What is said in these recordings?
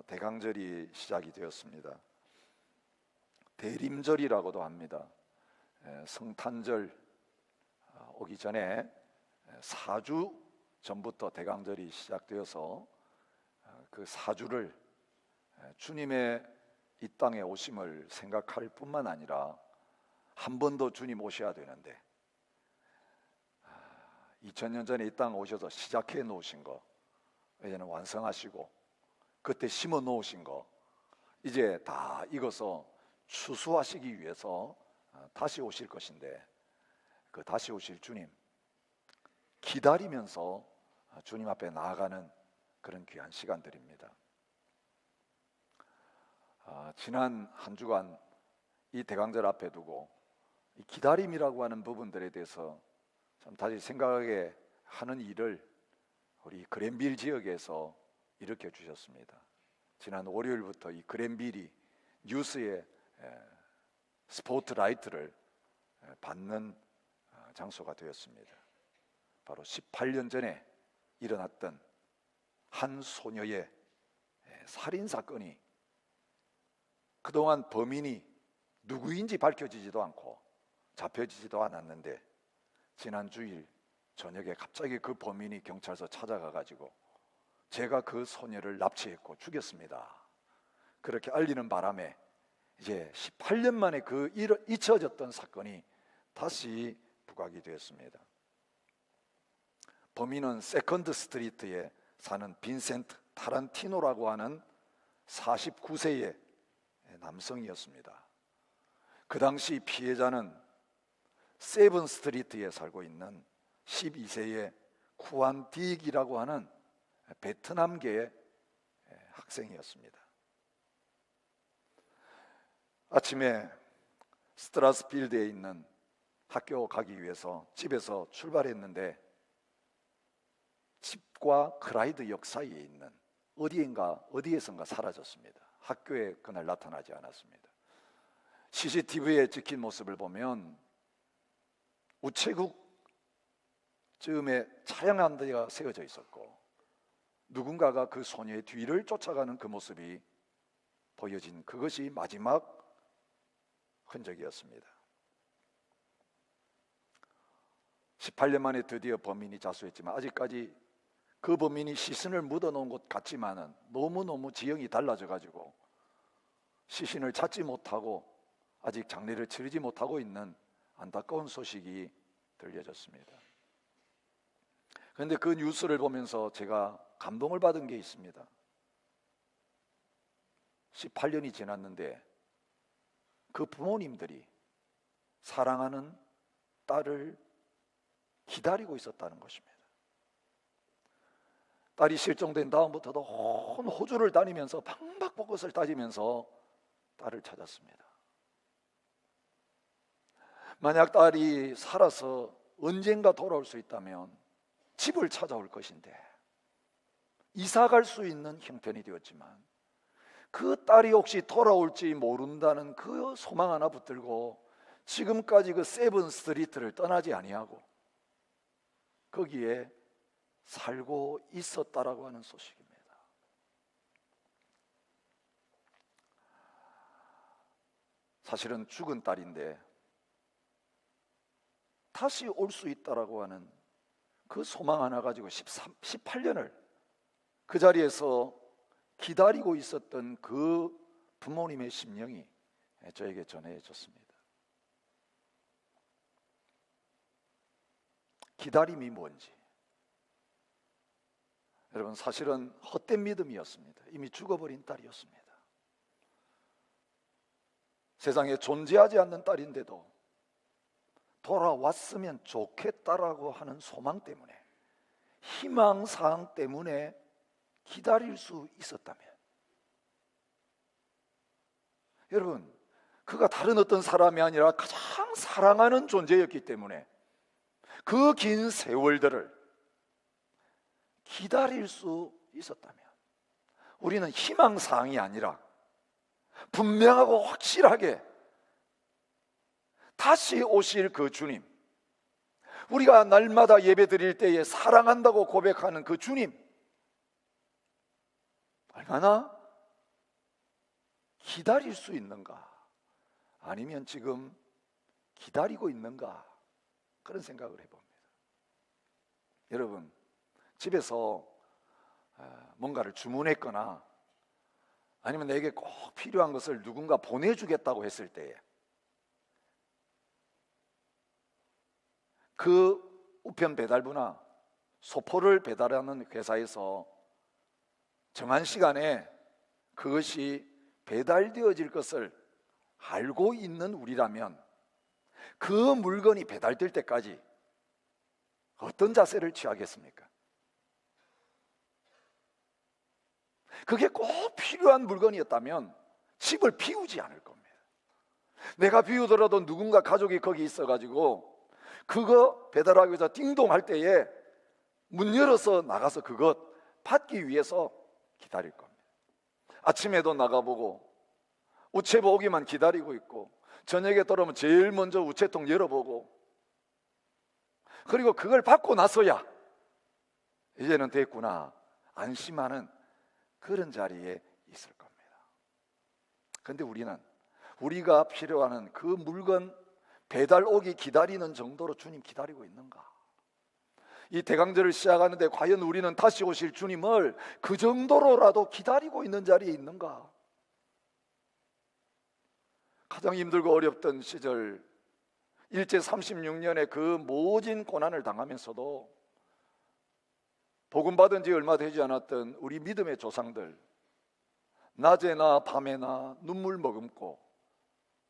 대강절이 시작이 되었습니다. 대림절이라고도 합니다. 성탄절 오기 전에 4주 전부터 대강절이 시작되어서 그 4주를 주님의 이 땅에 오심을 생각할 뿐만 아니라 한 번 더 주님 오셔야 되는데 2000년 전에 이 땅 오셔서 시작해 놓으신 거 이제는 완성하시고 그때 심어 놓으신 거 이제 다 익어서 추수하시기 위해서 다시 오실 것인데 그 다시 오실 주님 기다리면서 주님 앞에 나아가는 그런 귀한 시간들입니다. 지난 한 주간 이 대강절 앞에 두고 이 기다림이라고 하는 부분들에 대해서 참 다시 생각하게 하는 일을 우리 그랜빌 지역에서 일으켜 주셨습니다. 지난 월요일부터 이 그랜빌이 뉴스의 스포트라이트를 받는 장소가 되었습니다. 바로 18년 전에 일어났던 한 소녀의 살인 사건이 그동안 범인이 누구인지 밝혀지지도 않고 잡혀지지도 않았는데 지난 주일 저녁에 갑자기 그 범인이 경찰서 찾아가 가지고 제가 그 소녀를 납치했고 죽였습니다. 그렇게 알리는 바람에 이제 18년 만에 그 잊혀졌던 사건이 다시 부각이 되었습니다. 범인은 세컨드 스트리트에 사는 빈센트 타란티노라고 하는 49세의 남성이었습니다. 그 당시 피해자는 세븐 스트리트에 살고 있는 12세의 쿠안 딕이라고 하는 베트남계의 학생이었습니다. 아침에 스트라스필드에 있는 학교 가기 위해서 집에서 출발했는데 집과 크라이드역 사이에 있는 어디에선가 사라졌습니다. 학교에 그날 나타나지 않았습니다. CCTV에 찍힌 모습을 보면 우체국 즈음에 차량 한 대가 세워져 있었고 누군가가 그 소녀의 뒤를 쫓아가는 그 모습이 보여진 그것이 마지막 흔적이었습니다. 18년 만에 드디어 범인이 자수했지만 아직까지 그 범인이 시신을 묻어놓은 곳 같지만은 너무너무 지형이 달라져 가지고 시신을 찾지 못하고 아직 장례를 치르지 못하고 있는 안타까운 소식이 들려졌습니다. 그런데 그 뉴스를 보면서 제가 감동을 받은 게 있습니다. 18년이 지났는데 그 부모님들이 사랑하는 딸을 기다리고 있었다는 것입니다. 딸이 실종된 다음부터도 온 호주를 다니면서 방박복것을 따지면서 딸을 찾았습니다. 만약 딸이 살아서 언젠가 돌아올 수 있다면 집을 찾아올 것인데 이사 갈 수 있는 형편이 되었지만 그 딸이 혹시 돌아올지 모른다는 그 소망 하나 붙들고 지금까지 그 세븐 스트리트를 떠나지 아니하고 거기에 살고 있었다라고 하는 소식입니다. 사실은 죽은 딸인데 다시 올 수 있다라고 하는 그 소망 하나 가지고 18년을 그 자리에서 기다리고 있었던 그 부모님의 심령이 저에게 전해졌습니다. 기다림이 뭔지 여러분 사실은 헛된 믿음이었습니다. 이미 죽어버린 딸이었습니다. 세상에 존재하지 않는 딸인데도 돌아왔으면 좋겠다라고 하는 소망 때문에 희망사항 때문에 기다릴 수 있었다면 여러분 그가 다른 어떤 사람이 아니라 가장 사랑하는 존재였기 때문에 그 긴 세월들을 기다릴 수 있었다면 우리는 희망사항이 아니라 분명하고 확실하게 다시 오실 그 주님, 우리가 날마다 예배 드릴 때에 사랑한다고 고백하는 그 주님 얼마나 기다릴 수 있는가? 아니면 지금 기다리고 있는가? 그런 생각을 해봅니다. 여러분, 집에서 뭔가를 주문했거나 아니면 내게 꼭 필요한 것을 누군가 보내주겠다고 했을 때에 그 우편 배달부나 소포를 배달하는 회사에서 정한 시간에 그것이 배달되어질 것을 알고 있는 우리라면 그 물건이 배달될 때까지 어떤 자세를 취하겠습니까? 그게 꼭 필요한 물건이었다면 집을 비우지 않을 겁니다. 내가 비우더라도 누군가 가족이 거기 있어가지고 그거 배달하기 위해서 띵동 할 때에 문 열어서 나가서 그것 받기 위해서 기다릴 겁니다. 아침에도 나가보고 우체부 오기만 기다리고 있고 저녁에 돌아오면 제일 먼저 우체통 열어보고 그리고 그걸 받고 나서야 이제는 됐구나 안심하는 그런 자리에 있을 겁니다. 그런데 우리는 우리가 필요한 그 물건 배달 오기 기다리는 정도로 주님 기다리고 있는가? 이 대강절을 시작하는데 과연 우리는 다시 오실 주님을 그 정도로라도 기다리고 있는 자리에 있는가? 가장 힘들고 어렵던 시절 일제 36년의 그 모진 고난을 당하면서도 복음 받은 지 얼마 되지 않았던 우리 믿음의 조상들 낮에나 밤에나 눈물 머금고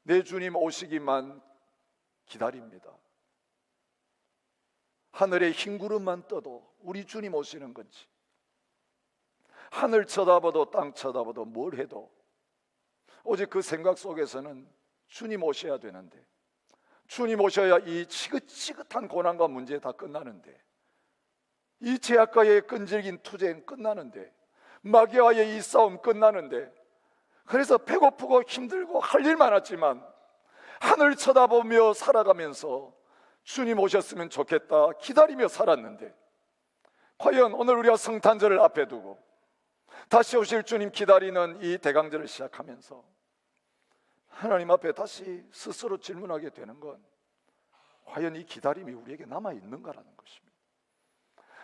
내 주님 오시기만 기다립니다. 하늘에 흰 구름만 떠도 우리 주님 오시는 건지 하늘 쳐다봐도 땅 쳐다봐도 뭘 해도 오직 그 생각 속에서는 주님 오셔야 되는데 주님 오셔야 이 지긋지긋한 고난과 문제 다 끝나는데 이 제약과의 끈질긴 투쟁 끝나는데 마귀와의 이 싸움 끝나는데 그래서 배고프고 힘들고 할 일 많았지만 하늘 쳐다보며 살아가면서 주님 오셨으면 좋겠다 기다리며 살았는데 과연 오늘 우리가 성탄절을 앞에 두고 다시 오실 주님 기다리는 이 대강절을 시작하면서 하나님 앞에 다시 스스로 질문하게 되는 건 과연 이 기다림이 우리에게 남아있는가라는 것입니다.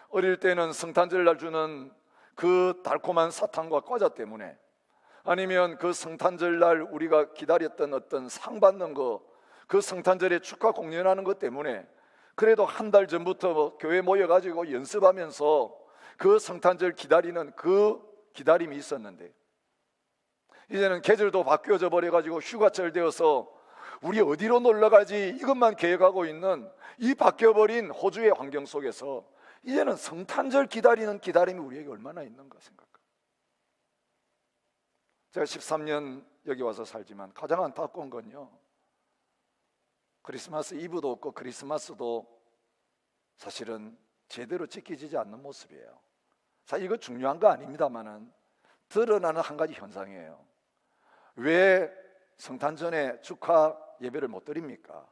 어릴 때는 성탄절날 주는 그 달콤한 사탕과 과자 때문에 아니면 그 성탄절날 우리가 기다렸던 어떤 상 받는 거 그 성탄절에 축하 공연하는 것 때문에 그래도 한 달 전부터 교회 모여가지고 연습하면서 그 성탄절 기다리는 그 기다림이 있었는데 이제는 계절도 바뀌어져 버려가지고 휴가철 되어서 우리 어디로 놀러가지 이것만 계획하고 있는 이 바뀌어버린 호주의 환경 속에서 이제는 성탄절 기다리는 기다림이 우리에게 얼마나 있는가 생각합니다. 제가 13년 여기 와서 살지만 가장 안타까운 건요 크리스마스 이브도 없고 크리스마스도 사실은 제대로 지켜지지 않는 모습이에요. 사실 이거 중요한 거 아닙니다만은 드러나는 한 가지 현상이에요. 왜 성탄절에 축하 예배를 못 드립니까?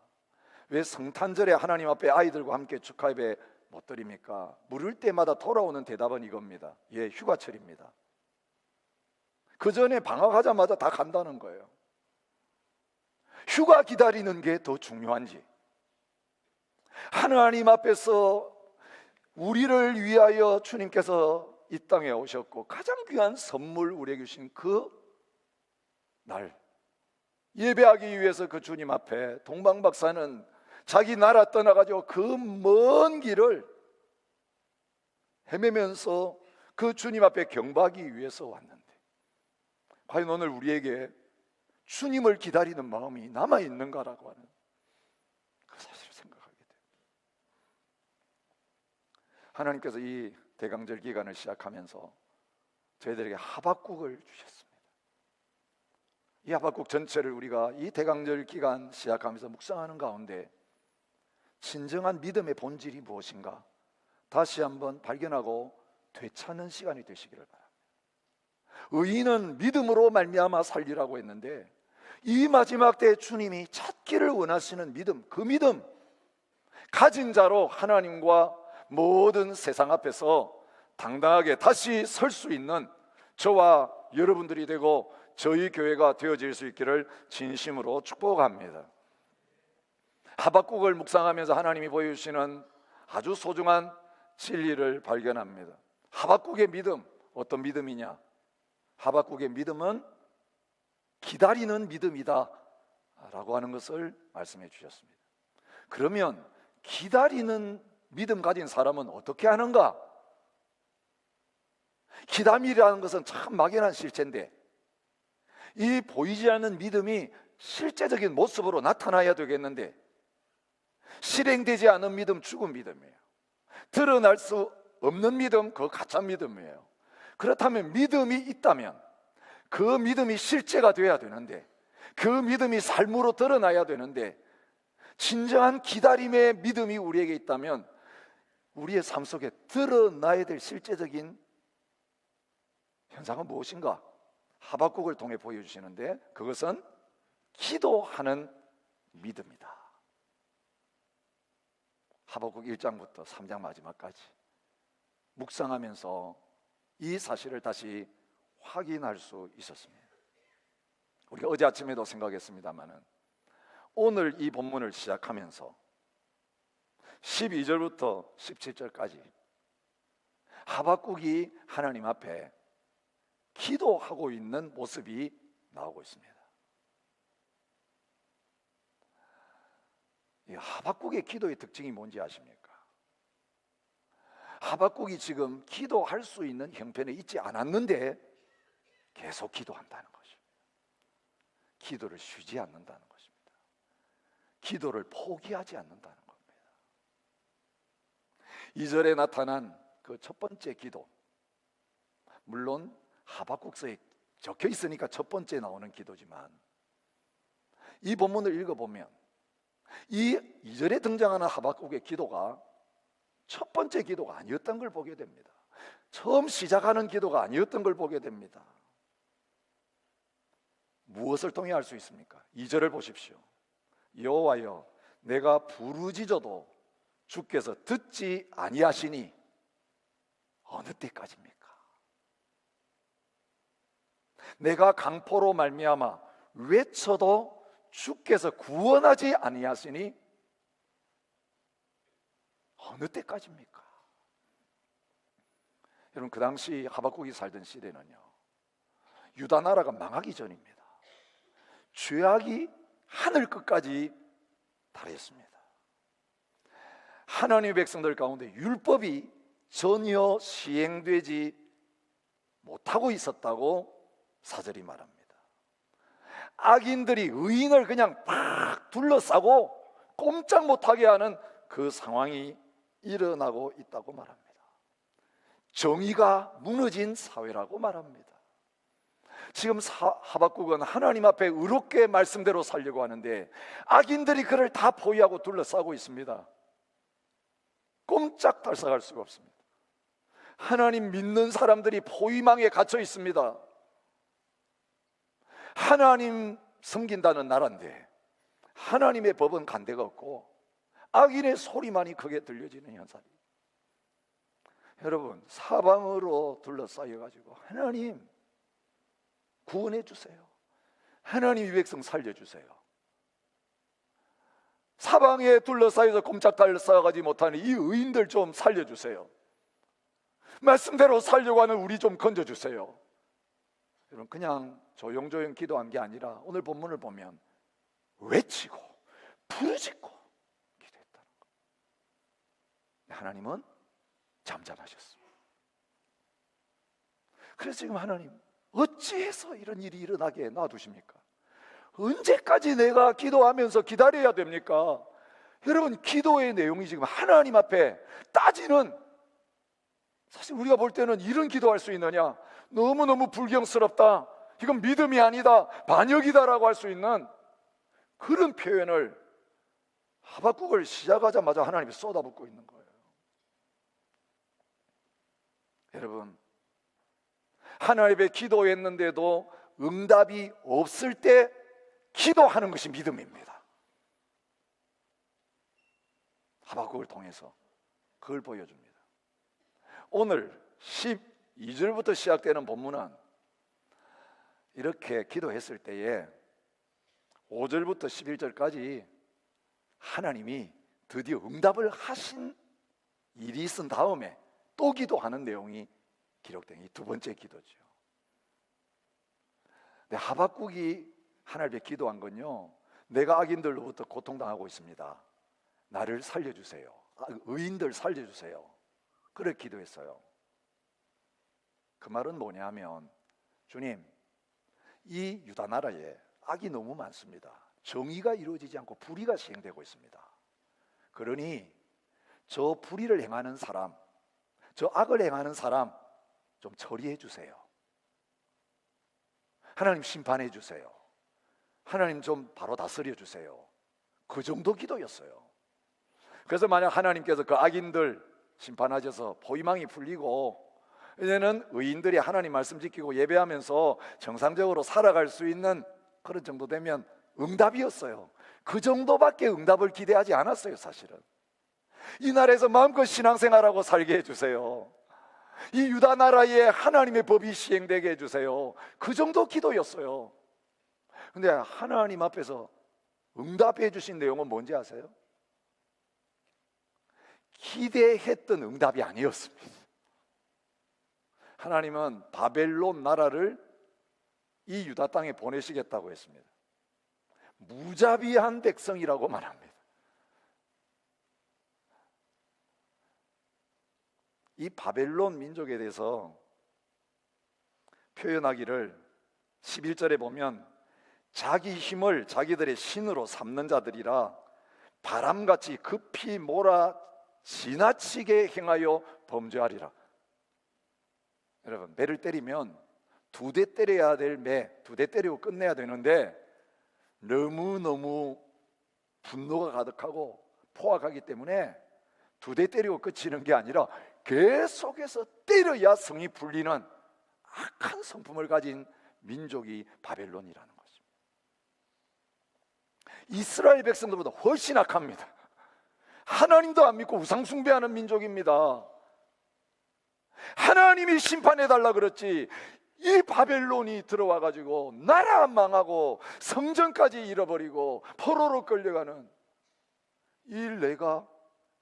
왜 성탄절에 하나님 앞에 아이들과 함께 축하 예배 못 드립니까? 물을 때마다 돌아오는 대답은 이겁니다. 예, 휴가철입니다. 그 전에 방학하자마자 다 간다는 거예요. 휴가 기다리는 게 더 중요한지 하나님 앞에서 우리를 위하여 주님께서 이 땅에 오셨고 가장 귀한 선물 우리에게 주신 그 날 예배하기 위해서 그 주님 앞에 동방박사는 자기 나라 떠나가지고 그 먼 길을 헤매면서 그 주님 앞에 경배하기 위해서 왔는데 과연 오늘 우리에게 주님을 기다리는 마음이 남아있는가라고 하는 그 사실을 생각하게 돼요. 하나님께서 이 대강절 기간을 시작하면서 저희들에게 하박국을 주셨습니다. 이 하박국 전체를 우리가 이 대강절 기간 시작하면서 묵상하는 가운데 진정한 믿음의 본질이 무엇인가 다시 한번 발견하고 되찾는 시간이 되시기를 바랍니다. 의인은 믿음으로 말미암아 살리라고 했는데 이 마지막 때에 주님이 찾기를 원하시는 믿음, 그 믿음 가진 자로 하나님과 모든 세상 앞에서 당당하게 다시 설 수 있는 저와 여러분들이 되고 저희 교회가 되어질 수 있기를 진심으로 축복합니다. 하박국을 묵상하면서 하나님이 보여주시는 아주 소중한 진리를 발견합니다. 하박국의 믿음, 어떤 믿음이냐? 하박국의 믿음은 기다리는 믿음이다 라고 하는 것을 말씀해 주셨습니다. 그러면 기다리는 믿음 가진 사람은 어떻게 하는가? 기다림이라는 것은 참 막연한 실체인데 이 보이지 않는 믿음이 실제적인 모습으로 나타나야 되겠는데 실행되지 않은 믿음, 죽은 믿음이에요. 드러날 수 없는 믿음, 그거 가짜 믿음이에요. 그렇다면 믿음이 있다면 그 믿음이 실제가 돼야 되는데 그 믿음이 삶으로 드러나야 되는데 진정한 기다림의 믿음이 우리에게 있다면 우리의 삶 속에 드러나야 될 실제적인 현상은 무엇인가? 하박국을 통해 보여주시는데 그것은 기도하는 믿음이다. 하박국 1장부터 3장 마지막까지 묵상하면서 이 사실을 다시 확인할 수 있었습니다. 우리가 어제 아침에도 생각했습니다마는 오늘 이 본문을 시작하면서 12절부터 17절까지 하박국이 하나님 앞에 기도하고 있는 모습이 나오고 있습니다. 이 하박국의 기도의 특징이 뭔지 아십니까? 하박국이 지금 기도할 수 있는 형편에 있지 않았는데 계속 기도한다는 것입니다. 기도를 쉬지 않는다는 것입니다. 기도를 포기하지 않는다는 겁니다. 2절에 나타난 그 첫 번째 기도, 물론 하박국서에 적혀 있으니까 첫 번째 나오는 기도지만 이 본문을 읽어보면 이 2절에 등장하는 하박국의 기도가 첫 번째 기도가 아니었던 걸 보게 됩니다. 처음 시작하는 기도가 아니었던 걸 보게 됩니다. 무엇을 통해 알 수 있습니까? 2절을 보십시오. 여호와여, 내가 부르짖어도 주께서 듣지 아니하시니 어느 때까지입니까? 내가 강포로 말미암아 외쳐도 주께서 구원하지 아니하시니 어느 때까지입니까? 여러분, 그 당시 하박국이 살던 시대는요, 유다 나라가 망하기 전입니다. 죄악이 하늘 끝까지 달했습니다. 하나님의 백성들 가운데 율법이 전혀 시행되지 못하고 있었다고 사절이 말합니다. 악인들이 의인을 그냥 팍 둘러싸고 꼼짝 못하게 하는 그 상황이 일어나고 있다고 말합니다. 정의가 무너진 사회라고 말합니다. 지금 하박국은 하나님 앞에 의롭게 말씀대로 살려고 하는데 악인들이 그를 다 포위하고 둘러싸고 있습니다. 꼼짝 달싹할 수가 없습니다. 하나님 믿는 사람들이 포위망에 갇혀 있습니다. 하나님 섬긴다는 나라인데 하나님의 법은 간대가 없고 악인의 소리만이 크게 들려지는 현상이. 여러분, 사방으로 둘러싸여 가지고 하나님 구원해 주세요, 하나님 이 백성 살려주세요, 사방에 둘러싸여서 꼼짝달싹하지 못하는 이 의인들 좀 살려주세요, 말씀대로 살려고 하는 우리 좀 건져주세요. 여러분, 그냥 조용조용 기도한 게 아니라 오늘 본문을 보면 외치고 부르짖고 기도했다는 거예요. 하나님은 잠잠하셨습니다. 그래서 지금 하나님 어찌해서 이런 일이 일어나게 놔두십니까? 언제까지 내가 기도하면서 기다려야 됩니까? 여러분, 기도의 내용이 지금 하나님 앞에 따지는, 사실 우리가 볼 때는 이런 기도할 수 있느냐, 너무너무 불경스럽다, 이건 믿음이 아니다, 반역이다라고 할 수 있는 그런 표현을 하박국을 시작하자마자 하나님이 쏟아붓고 있는 거예요. 여러분, 하나님의 기도했는데도 응답이 없을 때 기도하는 것이 믿음입니다. 하박국을 통해서 그걸 보여줍니다. 오늘 12절부터 시작되는 본문은 이렇게 기도했을 때에 5절부터 11절까지 하나님이 드디어 응답을 하신 일이 있은 다음에 또 기도하는 내용이 기록된 이 두 번째 기도죠. 근데 하박국이 하나님께 기도한 건요, 내가 악인들로부터 고통당하고 있습니다. 나를 살려주세요. 의인들 살려주세요. 그렇게 기도했어요. 그 말은 뭐냐 하면, 주님, 이 유다 나라에 악이 너무 많습니다. 정의가 이루어지지 않고 불의가 시행되고 있습니다. 그러니 저 불의를 행하는 사람, 저 악을 행하는 사람 좀 처리해 주세요. 하나님 심판해 주세요. 하나님 좀 바로 다스려 주세요. 그 정도 기도였어요. 그래서 만약 하나님께서 그 악인들 심판하셔서 포위망이 풀리고 이제는 의인들이 하나님 말씀 지키고 예배하면서 정상적으로 살아갈 수 있는 그런 정도 되면 응답이었어요. 그 정도밖에 응답을 기대하지 않았어요. 사실은 이 나라에서 마음껏 신앙생활하고 살게 해주세요. 이 유다 나라에 하나님의 법이 시행되게 해주세요. 그 정도 기도였어요. 근데 하나님 앞에서 응답해 주신 내용은 뭔지 아세요? 기대했던 응답이 아니었습니다. 하나님은 바벨론 나라를 이 유다 땅에 보내시겠다고 했습니다. 무자비한 백성이라고 말합니다. 이 바벨론 민족에 대해서 표현하기를 11절에 보면 자기 힘을 자기들의 신으로 삼는 자들이라 바람같이 급히 몰아 지나치게 행하여 범죄하리라. 여러분, 매를 때리면 2대 때려야 될 매, 2대 때리고 끝내야 되는데 너무너무 분노가 가득하고 포악하기 때문에 2대 때리고 끝이는 게 아니라 계속해서 때려야 성이 풀리는 악한 성품을 가진 민족이 바벨론이라는 것입니다. 이스라엘 백성들보다 훨씬 악합니다. 하나님도 안 믿고 우상 숭배하는 민족입니다. 하나님이 심판해달라 그랬지 이 바벨론이 들어와 가지고 나라 망하고 성전까지 잃어버리고 포로로 끌려가는 일 내가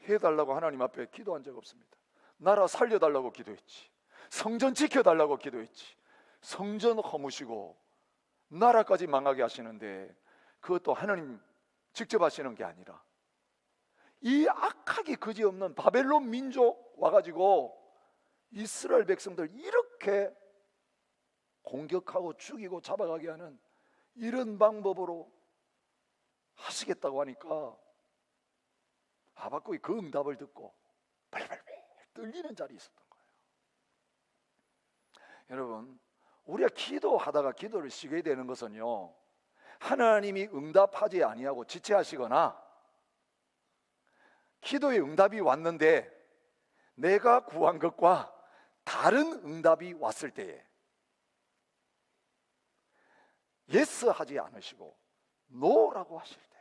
해달라고 하나님 앞에 기도한 적 없습니다. 나라 살려달라고 기도했지, 성전 지켜달라고 기도했지. 성전 허무시고 나라까지 망하게 하시는데 그것도 하나님 직접 하시는 게 아니라 이 악하기 그지없는 바벨론 민족 와가지고 이스라엘 백성들 이렇게 공격하고 죽이고 잡아가게 하는 이런 방법으로 하시겠다고 하니까 하박국이 그 응답을 듣고 발발발 떨리는 자리에 있었던 거예요. 여러분, 우리가 기도하다가 기도를 쉬게 되는 것은요, 하나님이 응답하지 아니하고 지체하시거나 기도의 응답이 왔는데 내가 구한 것과 다른 응답이 왔을 때에 예스 하지 않으시고 노라고 하실 때,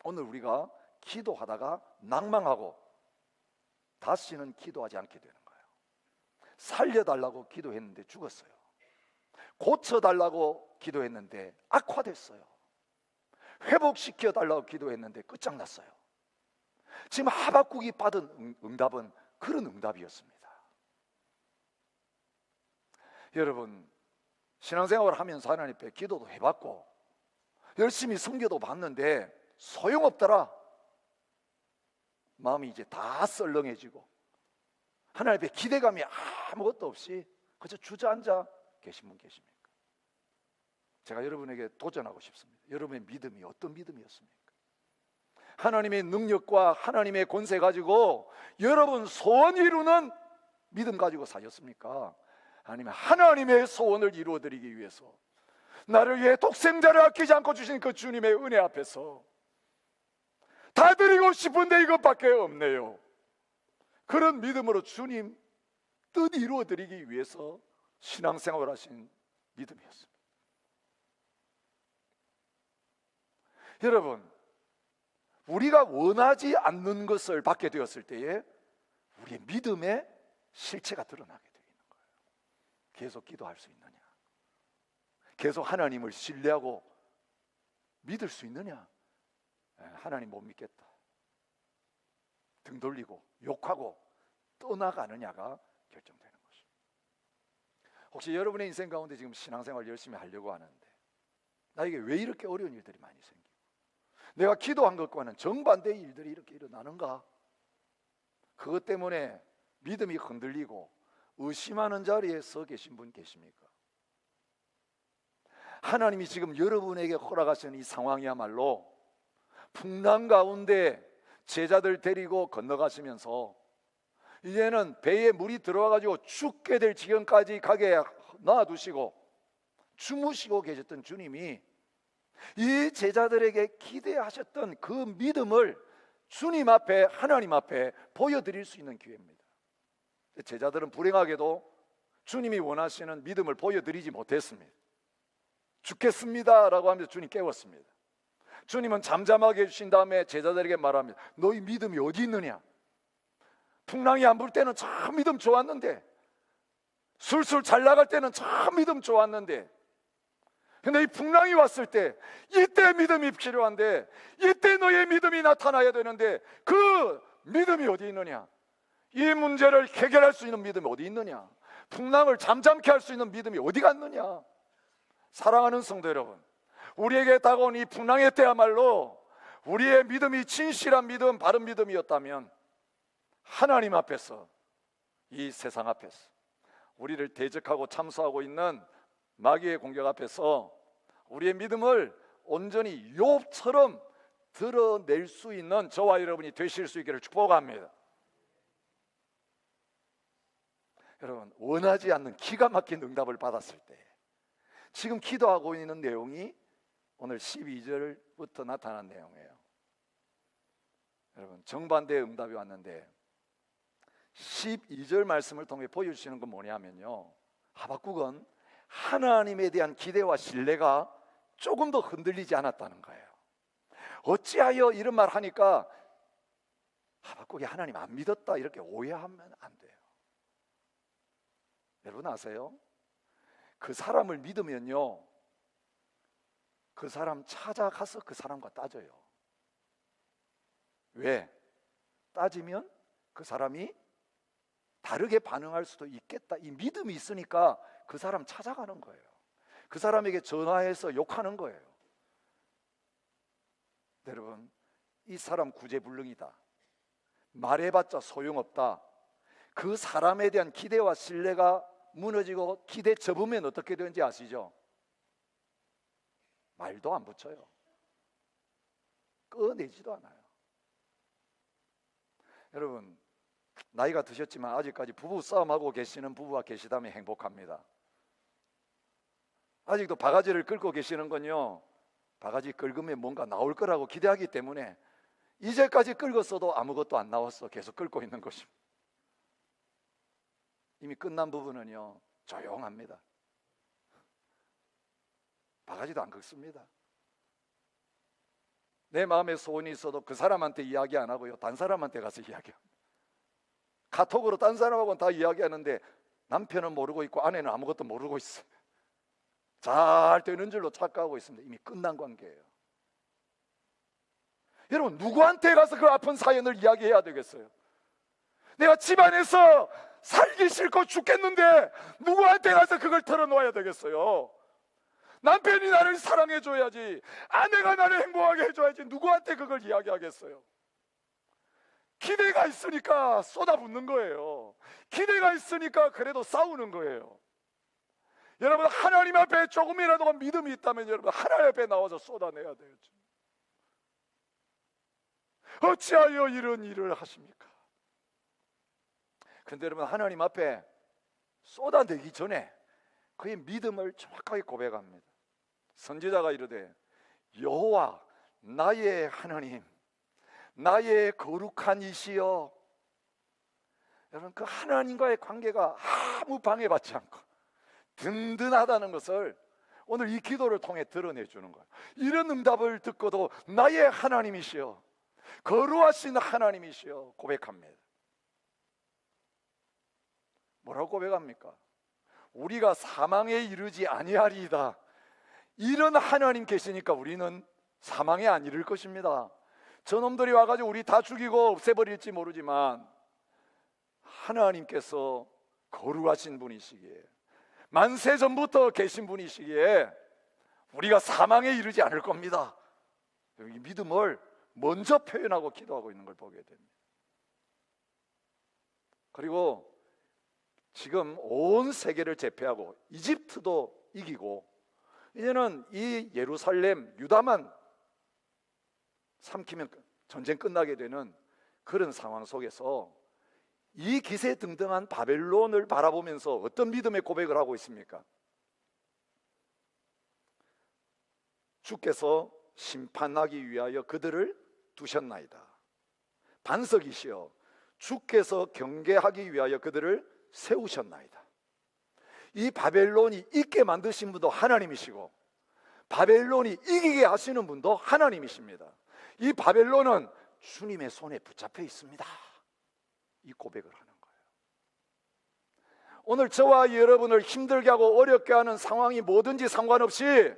오늘 우리가 기도하다가 낭망하고 다시는 기도하지 않게 되는 거예요. 살려달라고 기도했는데 죽었어요. 고쳐달라고 기도했는데 악화됐어요. 회복시켜달라고 기도했는데 끝장났어요. 지금 하박국이 받은 응답은 그런 응답이었습니다. 여러분, 신앙생활을 하면서 하나님 앞에 기도도 해봤고 열심히 섬겨도 봤는데 소용없더라. 마음이 이제 다 썰렁해지고 하나님 앞에 기대감이 아무것도 없이 그저 주저앉아 계신 분 계십니까? 제가 여러분에게 도전하고 싶습니다. 여러분의 믿음이 어떤 믿음이었습니까? 하나님의 능력과 하나님의 권세 가지고 여러분 소원 이루는 믿음 가지고 사셨습니까? 아니면 하나님의 소원을 이루어드리기 위해서 나를 위해 독생자를 아끼지 않고 주신 그 주님의 은혜 앞에서 다 드리고 싶은데 이것밖에 없네요, 그런 믿음으로 주님 뜻 이루어드리기 위해서 신앙생활을 하신 믿음이었습니다. 여러분, 우리가 원하지 않는 것을 받게 되었을 때에 우리의 믿음의 실체가 드러나게 되는 거예요. 계속 기도할 수 있느냐, 계속 하나님을 신뢰하고 믿을 수 있느냐? 하나님 못 믿겠다. 등 돌리고 욕하고 떠나가느냐가 결정되는 것입니다. 혹시 여러분의 인생 가운데 지금 신앙생활 열심히 하려고 하는데 나에게 왜 이렇게 어려운 일들이 많이 생기고 내가 기도한 것과는 정반대의 일들이 이렇게 일어나는가? 그것 때문에 믿음이 흔들리고 의심하는 자리에 서 계신 분 계십니까? 하나님이 지금 여러분에게 허락하시는 이 상황이야말로 풍랑 가운데 제자들 데리고 건너가시면서 이제는 배에 물이 들어와가지고 죽게 될 지경까지 가게 놔두시고 주무시고 계셨던 주님이 이 제자들에게 기대하셨던 그 믿음을 주님 앞에, 하나님 앞에 보여드릴 수 있는 기회입니다. 제자들은 불행하게도 주님이 원하시는 믿음을 보여드리지 못했습니다. 죽겠습니다 라고 하면서 주님 깨웠습니다. 주님은 잠잠하게 해주신 다음에 제자들에게 말합니다. 너희 믿음이 어디 있느냐? 풍랑이 안 불 때는 참 믿음 좋았는데, 술술 잘 나갈 때는 참 믿음 좋았는데, 근데 이 풍랑이 왔을 때 이때 믿음이 필요한데, 이때 너의 믿음이 나타나야 되는데 그 믿음이 어디 있느냐? 이 문제를 해결할 수 있는 믿음이 어디 있느냐? 풍랑을 잠잠케 할 수 있는 믿음이 어디 갔느냐? 사랑하는 성도 여러분, 우리에게 다가온 이 풍랑의 때야말로 우리의 믿음이 진실한 믿음, 바른 믿음이었다면 하나님 앞에서, 이 세상 앞에서 우리를 대적하고 참수하고 있는 마귀의 공격 앞에서 우리의 믿음을 온전히 욥처럼 드러낼 수 있는 저와 여러분이 되실 수 있기를 축복합니다. 여러분, 원하지 않는 기가 막힌 응답을 받았을 때 지금 기도하고 있는 내용이 오늘 12절부터 나타난 내용이에요. 여러분, 정반대의 응답이 왔는데 12절 말씀을 통해 보여주시는 건 뭐냐면요, 하박국은 하나님에 대한 기대와 신뢰가 조금 더 흔들리지 않았다는 거예요. 어찌하여 이런 말 하니까 하박국이 하나님 안 믿었다 이렇게 오해하면 안 돼요. 여러분 아세요? 그 사람을 믿으면요, 그 사람 찾아가서 그 사람과 따져요. 왜? 따지면 그 사람이 다르게 반응할 수도 있겠다, 이 믿음이 있으니까 그 사람 찾아가는 거예요. 그 사람에게 전화해서 욕하는 거예요. 여러분, 이 사람 구제불능이다, 말해봤자 소용없다, 그 사람에 대한 기대와 신뢰가 무너지고 기대 접으면 어떻게 되는지 아시죠? 말도 안 붙여요. 꺼내지도 않아요. 여러분, 나이가 드셨지만 아직까지 부부 싸움하고 계시는 부부가 계시다면 행복합니다. 아직도 바가지를 긁고 계시는 건요, 바가지 긁으면 뭔가 나올 거라고 기대하기 때문에 이제까지 긁었어도 아무것도 안 나왔어 계속 긁고 있는 것입니다. 이미 끝난 부분은요 조용합니다. 바가지도 안 긁습니다. 내 마음에 소원이 있어도 그 사람한테 이야기 안 하고요, 딴 사람한테 가서 이야기합니다. 카톡으로 딴 사람하고는 다 이야기하는데 남편은 모르고 있고 아내는 아무것도 모르고 있어요. 잘 되는 줄로 착각하고 있습니다. 이미 끝난 관계예요. 여러분, 누구한테 가서 그 아픈 사연을 이야기해야 되겠어요? 내가 집안에서 살기 싫고 죽겠는데 누구한테 가서 그걸 털어놓아야 되겠어요? 남편이 나를 사랑해줘야지, 아내가 나를 행복하게 해줘야지, 누구한테 그걸 이야기하겠어요? 기대가 있으니까 쏟아붓는 거예요. 기대가 있으니까 그래도 싸우는 거예요. 여러분, 하나님 앞에 조금이라도 믿음이 있다면 여러분 하나님 앞에 나와서 쏟아내야 돼요. 어찌하여 이런 일을 하십니까? 그런데 여러분, 하나님 앞에 쏟아내기 전에 그의 믿음을 정확하게 고백합니다. 선지자가 이르되 여호와 나의 하나님, 나의 거룩한 이시여. 여러분, 그 하나님과의 관계가 아무 방해받지 않고 든든하다는 것을 오늘 이 기도를 통해 드러내주는 거예요. 이런 응답을 듣고도 나의 하나님이시여, 거룩하신 하나님이시여 고백합니다. 뭐라고 고백합니까? 우리가 사망에 이르지 아니하리이다, 이런 하나님 계시니까 우리는 사망에 안 이를 것입니다. 저놈들이 와가지고 우리 다 죽이고 없애버릴지 모르지만 하나님께서 거룩하신 분이시기에, 만세 전부터 계신 분이시기에 우리가 사망에 이르지 않을 겁니다. 이 믿음을 먼저 표현하고 기도하고 있는 걸 보게 됩니다. 그리고 지금 온 세계를 제패하고 이집트도 이기고 이제는 이 예루살렘, 유다만 삼키면 전쟁 끝나게 되는 그런 상황 속에서 이 기세등등한 바벨론을 바라보면서 어떤 믿음의 고백을 하고 있습니까? 주께서 심판하기 위하여 그들을 두셨나이다. 반석이시여 주께서 경계하기 위하여 그들을 세우셨나이다. 이 바벨론이 있게 만드신 분도 하나님이시고 바벨론이 이기게 하시는 분도 하나님이십니다. 이 바벨론은 주님의 손에 붙잡혀 있습니다. 이 고백을 하는 거예요. 오늘 저와 여러분을 힘들게 하고 어렵게 하는 상황이 뭐든지 상관없이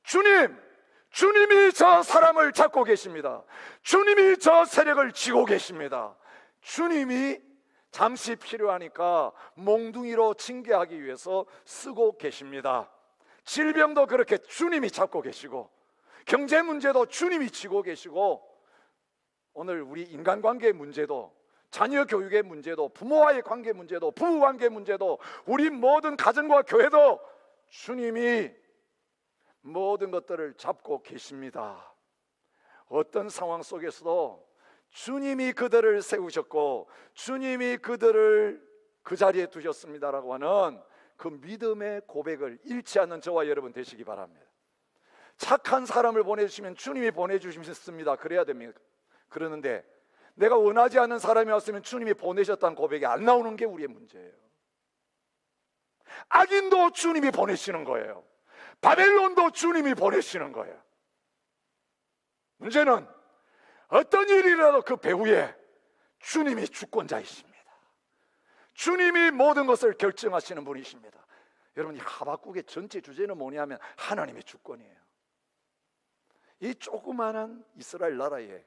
주님이 저 사람을 잡고 계십니다. 주님이 저 세력을 쥐고 계십니다. 주님이 잠시 필요하니까 몽둥이로 징계하기 위해서 쓰고 계십니다. 질병도 그렇게 주님이 잡고 계시고 경제 문제도 주님이 쥐고 계시고 오늘 우리 인간관계 문제도 자녀 교육의 문제도 부모와의 관계 문제도 부부관계 문제도 우리 모든 가정과 교회도 주님이 모든 것들을 잡고 계십니다. 어떤 상황 속에서도 주님이 그들을 세우셨고 주님이 그들을 그 자리에 두셨습니다라고 하는 그 믿음의 고백을 잃지 않는 저와 여러분 되시기 바랍니다. 착한 사람을 보내주시면 주님이 보내주셨습니다 그래야 됩니까? 그러는데 내가 원하지 않는 사람이 왔으면 주님이 보내셨다는 고백이 안 나오는 게 우리의 문제예요. 악인도 주님이 보내시는 거예요. 바벨론도 주님이 보내시는 거예요. 문제는 어떤 일이라도 그 배후에 주님이 주권자이십니다. 주님이 모든 것을 결정하시는 분이십니다. 여러분, 이 하박국의 전체 주제는 뭐냐면 하나님의 주권이에요. 이 조그마한 이스라엘 나라에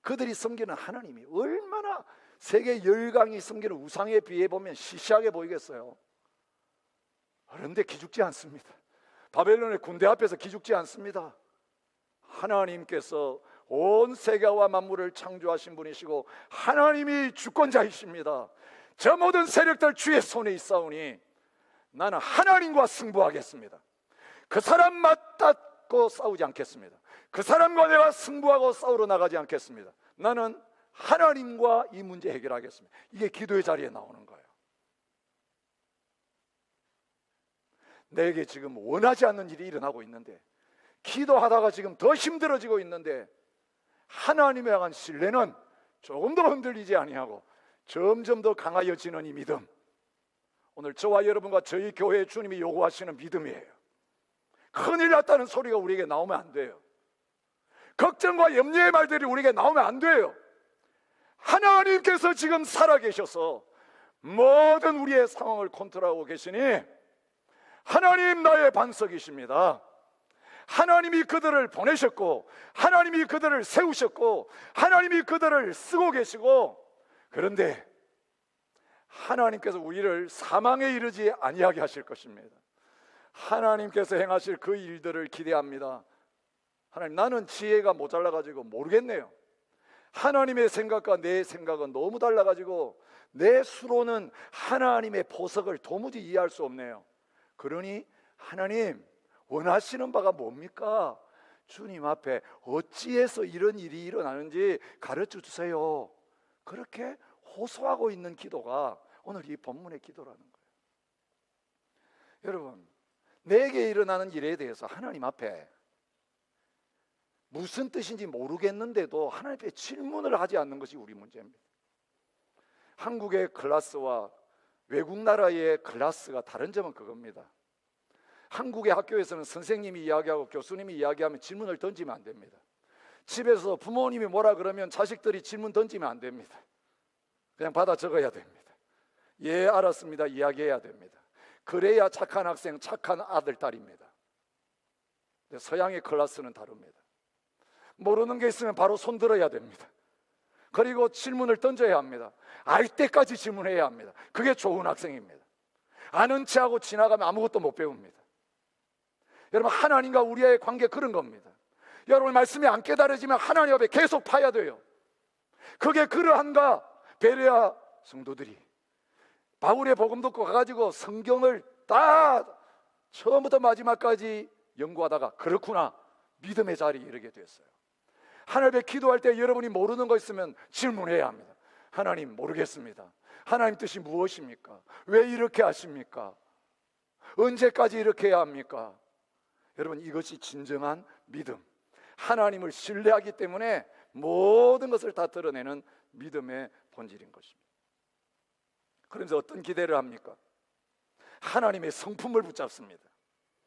그들이 섬기는 하나님이 얼마나 세계 열강이 섬기는 우상에 비해 보면 시시하게 보이겠어요. 그런데 기죽지 않습니다. 바벨론의 군대 앞에서 기죽지 않습니다. 하나님께서 온 세계와 만물을 창조하신 분이시고 하나님이 주권자이십니다. 저 모든 세력들 주의 손에 있사오니 나는 하나님과 승부하겠습니다. 그 사람 맞닿고 싸우지 않겠습니다. 그 사람과 내가 승부하고 싸우러 나가지 않겠습니다. 나는 하나님과 이 문제 해결하겠습니다. 이게 기도의 자리에 나오는 거예요. 내게 지금 원하지 않는 일이 일어나고 있는데 기도하다가 지금 더 힘들어지고 있는데 하나님에 대한 신뢰는 조금 더 흔들리지 아니하고 점점 더 강하여지는 이 믿음, 오늘 저와 여러분과 저희 교회 주님이 요구하시는 믿음이에요. 큰일 났다는 소리가 우리에게 나오면 안 돼요. 걱정과 염려의 말들이 우리에게 나오면 안 돼요. 하나님께서 지금 살아계셔서 모든 우리의 상황을 컨트롤하고 계시니 하나님 나의 반석이십니다. 하나님이 그들을 보내셨고 하나님이 그들을 세우셨고 하나님이 그들을 쓰고 계시고, 그런데 하나님께서 우리를 사망에 이르지 아니하게 하실 것입니다. 하나님께서 행하실 그 일들을 기대합니다. 하나님, 나는 지혜가 모자라가지고 모르겠네요. 하나님의 생각과 내 생각은 너무 달라가지고 내 수로는 하나님의 보석을 도무지 이해할 수 없네요. 그러니 하나님, 원하시는 바가 뭡니까? 주님 앞에 어찌해서 이런 일이 일어나는지 가르쳐 주세요. 그렇게 호소하고 있는 기도가 오늘 이 본문의 기도라는 거예요. 여러분, 내게 일어나는 일에 대해서 하나님 앞에 무슨 뜻인지 모르겠는데도 하나님 앞에 질문을 하지 않는 것이 우리 문제입니다. 한국의 클래스와 외국 나라의 클래스가 다른 점은 그겁니다. 한국의 학교에서는 선생님이 이야기하고 교수님이 이야기하면 질문을 던지면 안 됩니다. 집에서 부모님이 뭐라 그러면 자식들이 질문 던지면 안 됩니다. 그냥 받아 적어야 됩니다. 예, 알았습니다. 이야기해야 됩니다. 그래야 착한 학생, 착한 아들, 딸입니다. 서양의 클래스는 다릅니다. 모르는 게 있으면 바로 손 들어야 됩니다. 그리고 질문을 던져야 합니다. 알 때까지 질문해야 합니다. 그게 좋은 학생입니다. 아는 체하고 지나가면 아무것도 못 배웁니다. 여러분, 하나님과 우리의 관계 그런 겁니다. 여러분, 말씀이 안 깨달아지면 하나님 앞에 계속 파야 돼요. 그게 그러한가? 베레아 성도들이 바울의 복음 듣고 가가지고 성경을 다 처음부터 마지막까지 연구하다가 그렇구나, 믿음의 자리에 이르게 됐어요. 하나님 앞에 기도할 때 여러분이 모르는 거 있으면 질문해야 합니다. 하나님, 모르겠습니다. 하나님 뜻이 무엇입니까? 왜 이렇게 하십니까? 언제까지 이렇게 해야 합니까? 여러분, 이것이 진정한 믿음, 하나님을 신뢰하기 때문에 모든 것을 다 드러내는 믿음의 본질인 것입니다. 그러면서 어떤 기대를 합니까? 하나님의 성품을 붙잡습니다.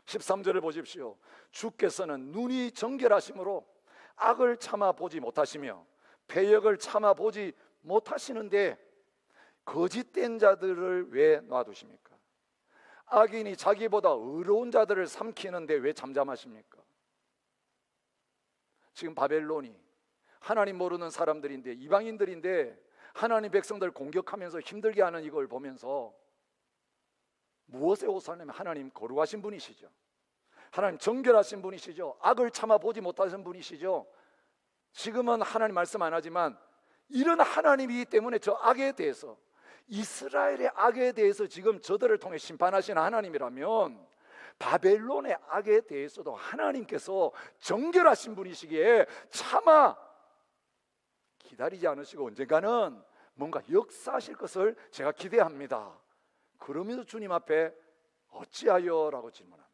13절을 보십시오. 주께서는 눈이 정결하심으로 악을 참아 보지 못하시며 패역을 참아 보지 못하시는데 거짓된 자들을 왜 놔두십니까? 악인이 자기보다 의로운 자들을 삼키는데 왜 잠잠하십니까? 지금 바벨론이 하나님 모르는 사람들인데, 이방인들인데 하나님 백성들 공격하면서 힘들게 하는 이걸 보면서 무엇에 호소하냐면 하나님 거룩하신 분이시죠. 하나님 정결하신 분이시죠. 악을 참아 보지 못하신 분이시죠. 지금은 하나님 말씀 안 하지만 이런 하나님이기 때문에 저 악에 대해서, 이스라엘의 악에 대해서 지금 저들을 통해 심판하시는 하나님이라면 바벨론의 악에 대해서도 하나님께서 정결하신 분이시기에 차마 기다리지 않으시고 언젠가는 뭔가 역사하실 것을 제가 기대합니다. 그러면서 주님 앞에 어찌하여? 라고 질문합니다.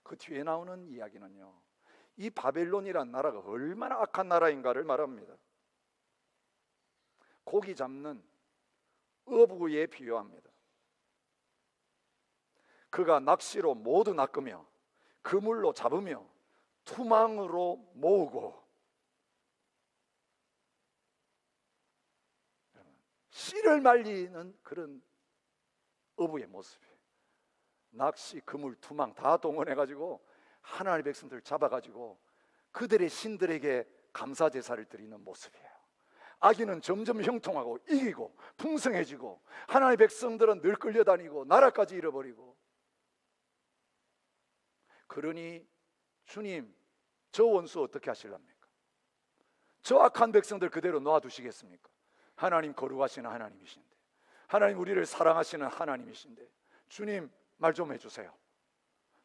그 뒤에 나오는 이야기는요, 이 바벨론이란 나라가 얼마나 악한 나라인가를 말합니다. 고기 잡는 어부에 비유합니다. 그가 낚시로 모두 낚으며 그물로 잡으며 투망으로 모으고, 씨를 말리는 그런 어부의 모습이에요. 낚시, 그물, 투망 다 동원해가지고 하나님의 백성들을 잡아가지고 그들의 신들에게 감사 제사를 드리는 모습이에요. 악인은 점점 형통하고 이기고 풍성해지고 하나님의 백성들은 늘 끌려다니고 나라까지 잃어버리고. 그러니 주님, 저 원수 어떻게 하실랍니까? 저 악한 백성들 그대로 놔두시겠습니까? 하나님 거룩하시는 하나님이신데, 하나님 우리를 사랑하시는 하나님이신데, 주님 말 좀 해주세요.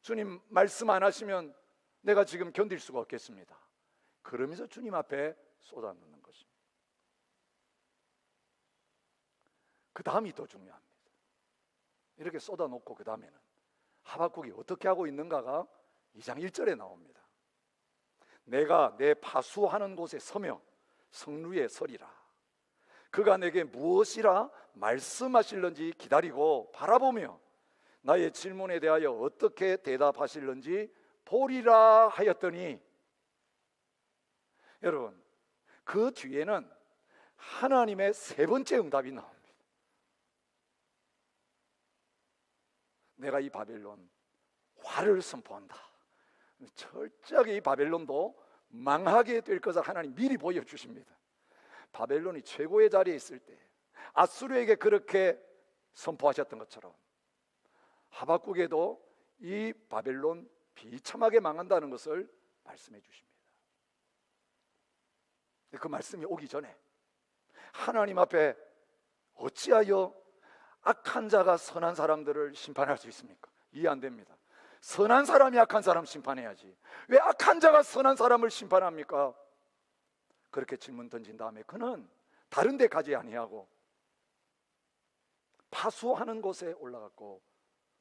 주님 말씀 안 하시면 내가 지금 견딜 수가 없겠습니다. 그러면서 주님 앞에 쏟아놓는 것입니다. 그 다음이 더 중요합니다. 이렇게 쏟아놓고 그 다음에는 하박국이 어떻게 하고 있는가가 2장 1절에 나옵니다. 내가 내 파수하는 곳에 서며 성루에 서리라. 그가 내게 무엇이라 말씀하실는지 기다리고 바라보며 나의 질문에 대하여 어떻게 대답하실는지 보리라 하였더니, 여러분, 그 뒤에는 하나님의 세 번째 응답이 나옵니다. 내가 이 바벨론 화를 선포한다. 철저하게 이 바벨론도 망하게 될 것을 하나님 미리 보여주십니다. 바벨론이 최고의 자리에 있을 때 아수르에게 그렇게 선포하셨던 것처럼 하박국에도 이 바벨론 비참하게 망한다는 것을 말씀해 주십니다. 그 말씀이 오기 전에 하나님 앞에 어찌하여 악한 자가 선한 사람들을 심판할 수 있습니까? 이해 안 됩니다. 선한 사람이 악한 사람 심판해야지 왜 악한 자가 선한 사람을 심판합니까? 그렇게 질문 던진 다음에 그는 다른 데 가지 아니하고 파수하는 곳에 올라갔고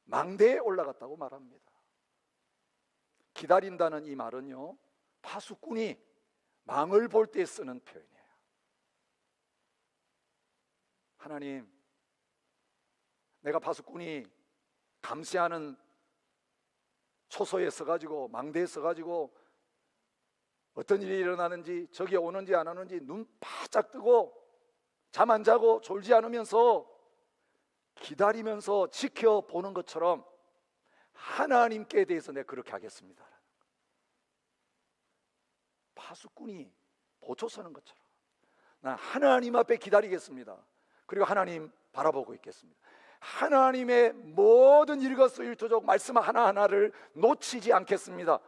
망대에 올라갔다고 말합니다. 기다린다는 이 말은요, 파수꾼이 망을 볼 때 쓰는 표현이에요. 하나님, 내가 파수꾼이 감시하는 초소에 서가지고 망대에 서가지고 어떤 일이 일어나는지, 적이 오는지 안 오는지 눈 바짝 뜨고 잠 안 자고 졸지 않으면서 기다리면서 지켜보는 것처럼 하나님께 대해서 내가 그렇게 하겠습니다. 파수꾼이 보초 서는 것처럼 난 하나님 앞에 기다리겠습니다. 그리고 하나님 바라보고 있겠습니다. 하나님의 모든 일거수일투족 말씀 하나하나를 놓치지 않겠습니다.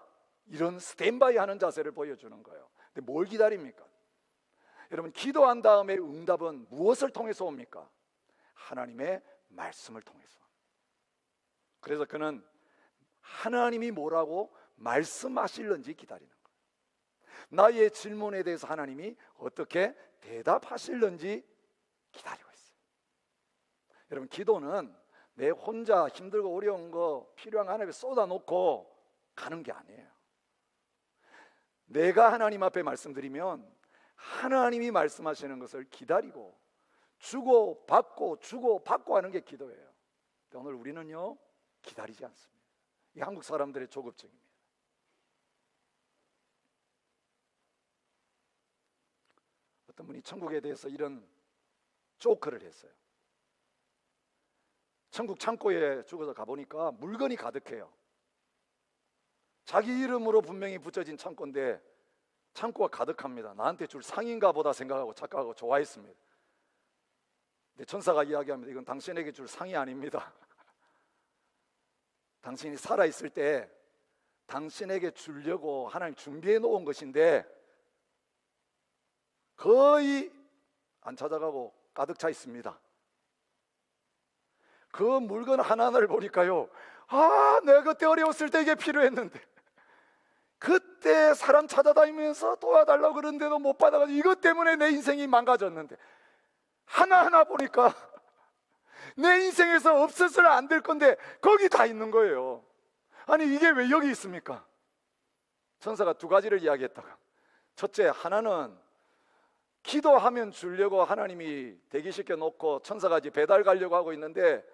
이런 스탠바이 하는 자세를 보여주는 거예요. 근데 뭘 기다립니까? 여러분, 기도한 다음에 응답은 무엇을 통해서 옵니까? 하나님의 말씀을 통해서. 그래서 그는 하나님이 뭐라고 말씀하실는지 기다리는 거예요. 나의 질문에 대해서 하나님이 어떻게 대답하실는지 기다리고 있어요. 여러분, 기도는 내 혼자 힘들고 어려운 거 필요한 거 하나님께 쏟아놓고 가는 게 아니에요. 내가 하나님 앞에 말씀드리면 하나님이 말씀하시는 것을 기다리고 주고받고 주고받고 하는 게 기도예요. 오늘 우리는요, 기다리지 않습니다. 이 한국 사람들의 조급증입니다. 어떤 분이 천국에 대해서 이런 조크를 했어요. 천국 창고에 죽어서 가보니까 물건이 가득해요. 자기 이름으로 분명히 붙여진 창고인데 창고가 가득합니다. 나한테 줄 상인가 보다 생각하고 착각하고 좋아했습니다. 근데 천사가 이야기합니다. 이건 당신에게 줄 상이 아닙니다. 당신이 살아있을 때 당신에게 주려고 하나님 준비해 놓은 것인데 거의 안 찾아가고 가득 차 있습니다. 그 물건 하나하나를 보니까요, 내가 그때 어려웠을 때 이게 필요했는데, 그때 사람 찾아다니면서 도와달라고 그러는데도 못 받아가지고 이것 때문에 내 인생이 망가졌는데, 하나하나 보니까 내 인생에서 없어서는 안 될 건데 거기 다 있는 거예요. 아니, 이게 왜 여기 있습니까? 천사가 두 가지를 이야기했다가, 첫째, 하나는 기도하면 주려고 하나님이 대기시켜 놓고 천사가 이제 배달 가려고 하고 있는데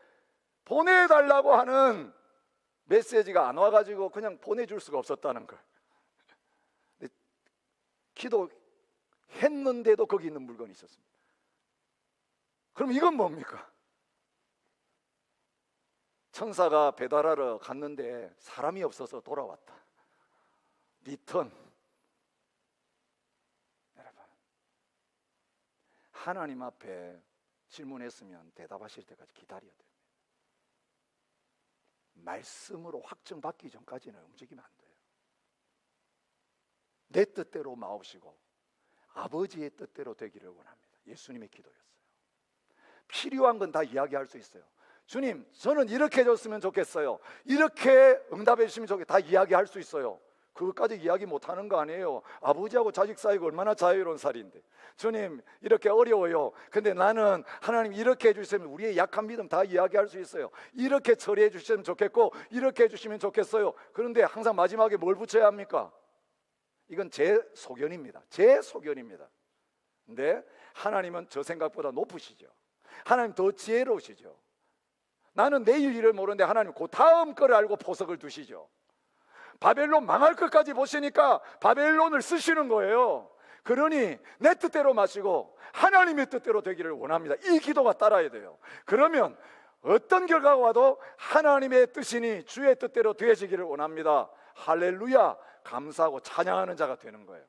보내달라고 하는 메시지가 안 와가지고 그냥 보내줄 수가 없었다는 걸. 기도했는데도 거기 있는 물건이 있었습니다. 그럼 이건 뭡니까? 천사가 배달하러 갔는데 사람이 없어서 돌아왔다. 리턴. 여러분, 하나님 앞에 질문했으면 대답하실 때까지 기다려야 돼요. 말씀으로 확정받기 전까지는 움직이면 안 돼요. 내 뜻대로 마옵시고 아버지의 뜻대로 되기를 원합니다. 예수님의 기도였어요. 필요한 건 다 이야기할 수 있어요. 주님, 저는 이렇게 해줬으면 좋겠어요. 이렇게 응답해 주시면 좋겠어요. 다 이야기할 수 있어요. 그것까지 이야기 못하는 거 아니에요. 아버지하고 자식 사이가 얼마나 자유로운 살인데, 주님 이렇게 어려워요. 근데 나는 하나님 이렇게 해주시면, 우리의 약한 믿음 다 이야기할 수 있어요. 이렇게 처리해 주시면 좋겠고 이렇게 해주시면 좋겠어요. 그런데 항상 마지막에 뭘 붙여야 합니까? 이건 제 소견입니다. 제 소견입니다. 근데 하나님은 저 생각보다 높으시죠. 하나님 더 지혜로우시죠. 나는 내일 일을 모르는데 하나님 그 다음 거를 알고 포석을 두시죠. 바벨론 망할 것까지 보시니까 바벨론을 쓰시는 거예요. 그러니 내 뜻대로 마시고 하나님의 뜻대로 되기를 원합니다. 이 기도가 따라야 돼요. 그러면 어떤 결과가 와도 하나님의 뜻이니 주의 뜻대로 되어지기를 원합니다. 할렐루야, 감사하고 찬양하는 자가 되는 거예요.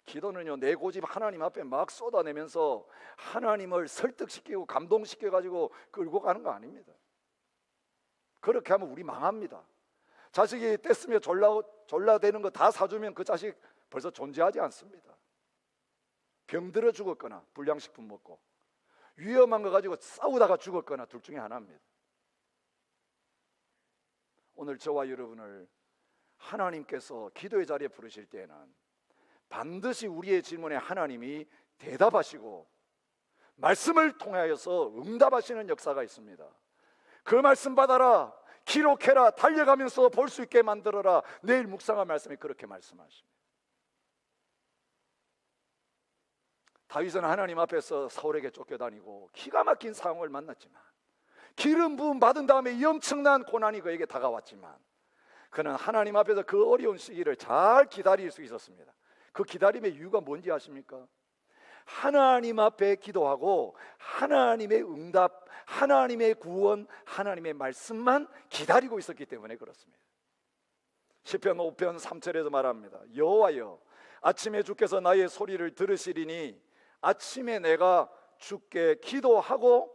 기도는요, 내 고집 하나님 앞에 막 쏟아내면서 하나님을 설득시키고 감동시켜가지고 끌고 가는 거 아닙니다. 그렇게 하면 우리 망합니다. 자식이 떼쓰며 졸라대는 거 다 사주면 그 자식 벌써 존재하지 않습니다. 병들어 죽었거나 불량식품 먹고 위험한 거 가지고 싸우다가 죽었거나 둘 중에 하나입니다. 오늘 저와 여러분을 하나님께서 기도의 자리에 부르실 때에는 반드시 우리의 질문에 하나님이 대답하시고 말씀을 통하여서 응답하시는 역사가 있습니다. 그 말씀 받아라, 기록해라, 달려가면서 볼 수 있게 만들어라. 내일 묵상할 말씀이 그렇게 말씀하십니다. 다윗은 하나님 앞에서 사울에게 쫓겨다니고 기가 막힌 상황을 만났지만, 기름 부음 받은 다음에 이 엄청난 고난이 그에게 다가왔지만 그는 하나님 앞에서 그 어려운 시기를 잘 기다릴 수 있었습니다. 그 기다림의 이유가 뭔지 아십니까? 하나님 앞에 기도하고 하나님의 응답, 하나님의 구원, 하나님의 말씀만 기다리고 있었기 때문에 그렇습니다. 시편 5편 3절에서 말합니다. 여호와여, 아침에 주께서 나의 소리를 들으시리니 아침에 내가 주께 기도하고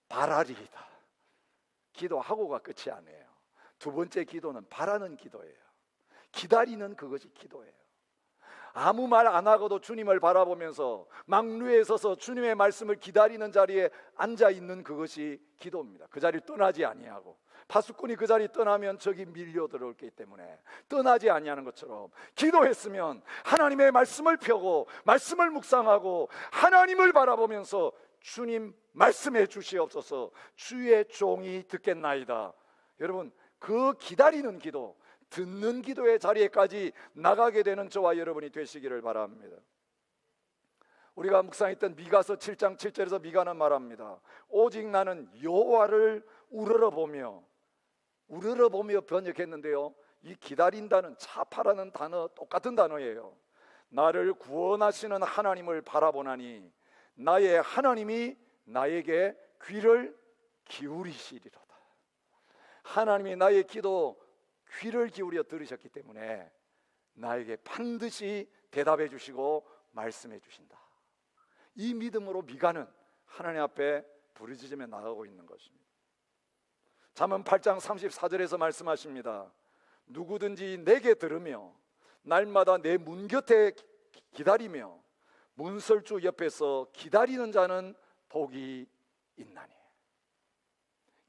바라리이다. 기도하고가 끝이 아니에요. 두 번째 기도는 바라는 기도예요. 기다리는 그것이 기도예요. 아무 말 안 하고도 주님을 바라보면서 망루에 서서 주님의 말씀을 기다리는 자리에 앉아 있는 그것이 기도입니다. 그 자리를 떠나지 아니하고, 파수꾼이 그 자리 떠나면 적이 밀려 들어올기 때문에 떠나지 아니하는 것처럼 기도했으면 하나님의 말씀을 펴고 말씀을 묵상하고 하나님을 바라보면서 주님 말씀해 주시옵소서, 주의 종이 듣겠나이다. 여러분, 그 기다리는 기도, 듣는 기도의 자리에까지 나가게 되는 저와 여러분이 되시기를 바랍니다. 우리가 묵상했던 미가서 7장 7절에서 미가는 말합니다. 오직 나는 여호와를 우러러보며 번역했는데요, 이 기다린다는 차파라는 단어 똑같은 단어예요. 나를 구원하시는 하나님을 바라보나니 나의 하나님이 나에게 귀를 기울이시리로다. 하나님이 나의 기도 귀를 기울여 들으셨기 때문에 나에게 반드시 대답해 주시고 말씀해 주신다. 이 믿음으로 미가는 하나님 앞에 부르짖으며 나가고 있는 것입니다. 잠언 8장 34절에서 말씀하십니다. 누구든지 내게 들으며 날마다 내 문 곁에 기다리며 문설주 옆에서 기다리는 자는 복이 있나니.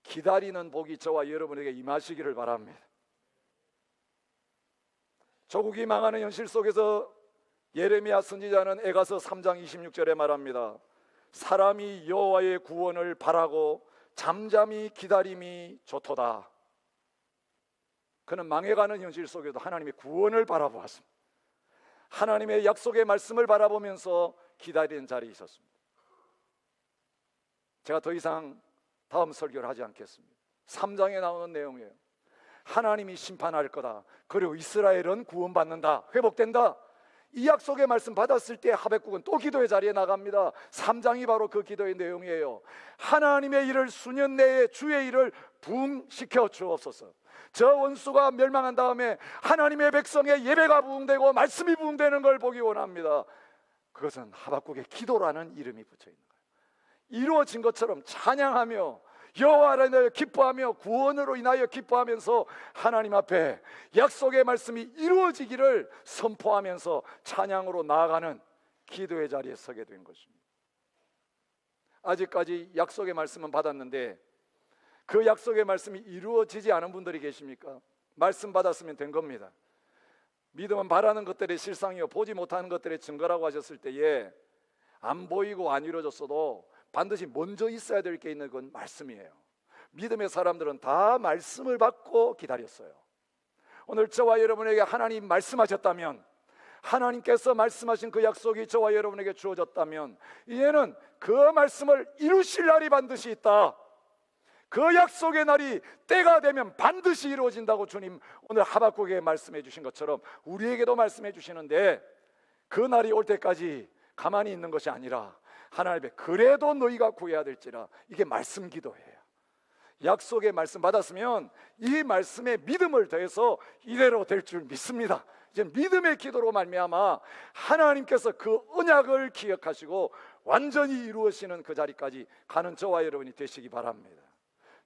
기다리는 복이 저와 여러분에게 임하시기를 바랍니다. 조국이 망하는 현실 속에서 예레미야 선지자는 에가서 3장 26절에 말합니다. 사람이 여호와의 구원을 바라고 잠잠히 기다림이 좋도다. 그는 망해가는 현실 속에도 하나님의 구원을 바라보았습니다. 하나님의 약속의 말씀을 바라보면서 기다리는 자리에 있었습니다. 제가 더 이상 다음 설교를 하지 않겠습니다. 3장에 나오는 내용이에요. 하나님이 심판할 거다. 그리고 이스라엘은 구원받는다, 회복된다. 이 약속의 말씀 받았을 때 하백국은 또 기도의 자리에 나갑니다. 3장이 바로 그 기도의 내용이에요. 하나님의 일을 수년 내에 주의 일을 부응시켜 주옵소서. 저 원수가 멸망한 다음에 하나님의 백성의 예배가 부응되고 말씀이 부응되는 걸 보기 원합니다. 그것은 하박국의 기도라는 이름이 붙여 있는 거예요. 이루어진 것처럼 찬양하며 여호와를 인하여 기뻐하며 구원으로 인하여 기뻐하면서 하나님 앞에 약속의 말씀이 이루어지기를 선포하면서 찬양으로 나아가는 기도의 자리에 서게 된 것입니다. 아직까지 약속의 말씀은 받았는데 그 약속의 말씀이 이루어지지 않은 분들이 계십니까? 말씀 받았으면 된 겁니다. 믿음은 바라는 것들의 실상이요 보지 못하는 것들의 증거라고 하셨을 때에 안 보이고 안 이루어졌어도 반드시 먼저 있어야 될 게 있는 건 말씀이에요. 믿음의 사람들은 다 말씀을 받고 기다렸어요. 오늘 저와 여러분에게 하나님 말씀하셨다면, 하나님께서 말씀하신 그 약속이 저와 여러분에게 주어졌다면 이제는 그 말씀을 이루실 날이 반드시 있다. 그 약속의 날이 때가 되면 반드시 이루어진다고 주님 오늘 하박국에 말씀해 주신 것처럼 우리에게도 말씀해 주시는데, 그 날이 올 때까지 가만히 있는 것이 아니라 하나님의 그래도 너희가 구해야 될지라, 이게 말씀 기도예요. 약속의 말씀 받았으면 이 말씀에 믿음을 더해서 이대로 될 줄 믿습니다. 이제 믿음의 기도로 말미암아 하나님께서 그 언약을 기억하시고 완전히 이루어지는 그 자리까지 가는 저와 여러분이 되시기 바랍니다.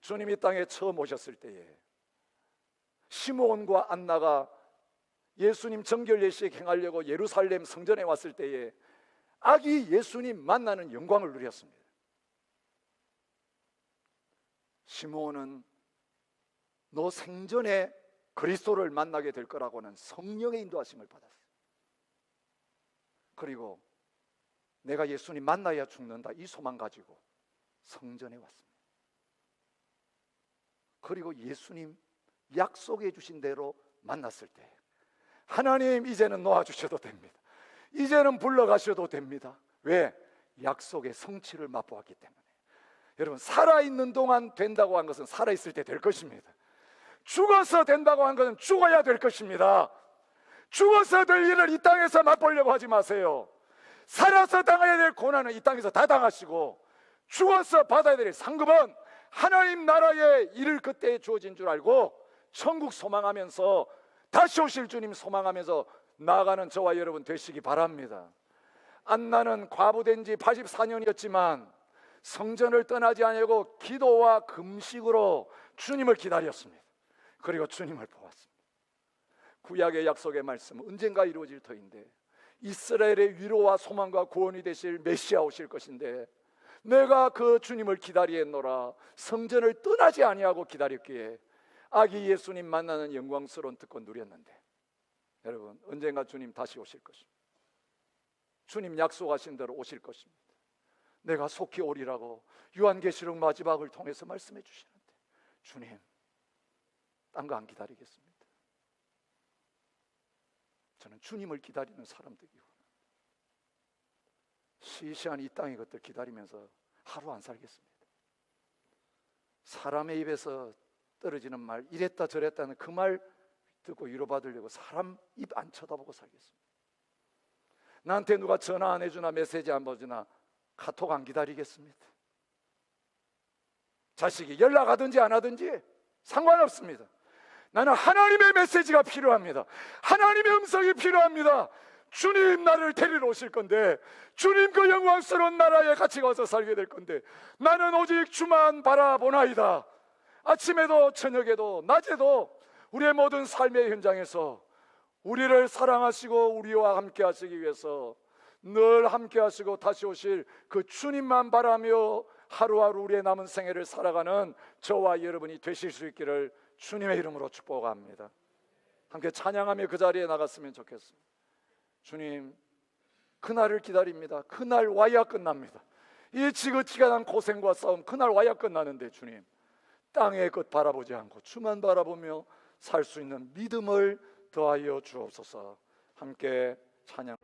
주님이 땅에 처음 오셨을 때에 시므온과 안나가 예수님 정결 예식 행하려고 예루살렘 성전에 왔을 때에 아기 예수님 만나는 영광을 누렸습니다. 시므온은 너 생전에 그리스도를 만나게 될 거라고는 성령의 인도하심을 받았어요. 그리고 내가 예수님 만나야 죽는다, 이 소망 가지고 성전에 왔습니다. 그리고 예수님 약속해 주신 대로 만났을 때 하나님 이제는 놓아주셔도 됩니다. 이제는 불러가셔도 됩니다. 왜? 약속의 성취를 맛보았기 때문에. 여러분, 살아있는 동안 된다고 한 것은 살아있을 때 될 것입니다. 죽어서 된다고 한 것은 죽어야 될 것입니다. 죽어서 될 일을 이 땅에서 맛보려고 하지 마세요. 살아서 당해야 될 고난은 이 땅에서 다 당하시고, 죽어서 받아야 될 상급은 하나님 나라에 이를 그때에 주어진 줄 알고 천국 소망하면서 다시 오실 주님 소망하면서 나아가는 저와 여러분 되시기 바랍니다. 안나는 과부된 지 84년이었지만 성전을 떠나지 아니하고 기도와 금식으로 주님을 기다렸습니다. 그리고 주님을 보았습니다. 구약의 약속의 말씀은 언젠가 이루어질 터인데 이스라엘의 위로와 소망과 구원이 되실 메시아 오실 것인데 내가 그 주님을 기다리노라 성전을 떠나지 아니하고 기다렸기에 아기 예수님 만나는 영광스러운 특권 누렸는데 여러분 언젠가 주님 다시 오실 것입니다. 주님 약속하신 대로 오실 것입니다. 내가 속히 오리라고 요한계시록 마지막을 통해서 말씀해 주시는데 주님 딴 거 안 기다리겠습니다. 저는 주님을 기다리는 사람 되기 원합니다. 시시한 이 땅의 것들 기다리면서 하루 안 살겠습니다. 사람의 입에서 떨어지는 말 이랬다 저랬다는 그 말 듣고 위로받으려고 사람 입 안 쳐다보고 살겠습니다. 나한테 누가 전화 안 해주나 메시지 안 보주나 카톡 안 기다리겠습니다. 자식이 연락하든지 안 하든지 상관없습니다. 나는 하나님의 메시지가 필요합니다. 하나님의 음성이 필요합니다. 주님 나를 데리러 오실 건데 주님 그 영광스러운 나라에 같이 가서 살게 될 건데 나는 오직 주만 바라보나이다. 아침에도 저녁에도 낮에도 우리의 모든 삶의 현장에서 우리를 사랑하시고 우리와 함께 하시기 위해서 늘 함께 하시고 다시 오실 그 주님만 바라며 하루하루 우리의 남은 생애를 살아가는 저와 여러분이 되실 수 있기를 주님의 이름으로 축복합니다. 함께 찬양하며 그 자리에 나갔으면 좋겠습니다. 주님 그날을 기다립니다. 그날 와야 끝납니다. 이 지긋지긋한 고생과 싸움 그날 와야 끝나는데 주님 땅의 것 바라보지 않고 주만 바라보며 살 수 있는 믿음을 더하여 주옵소서. 함께 찬양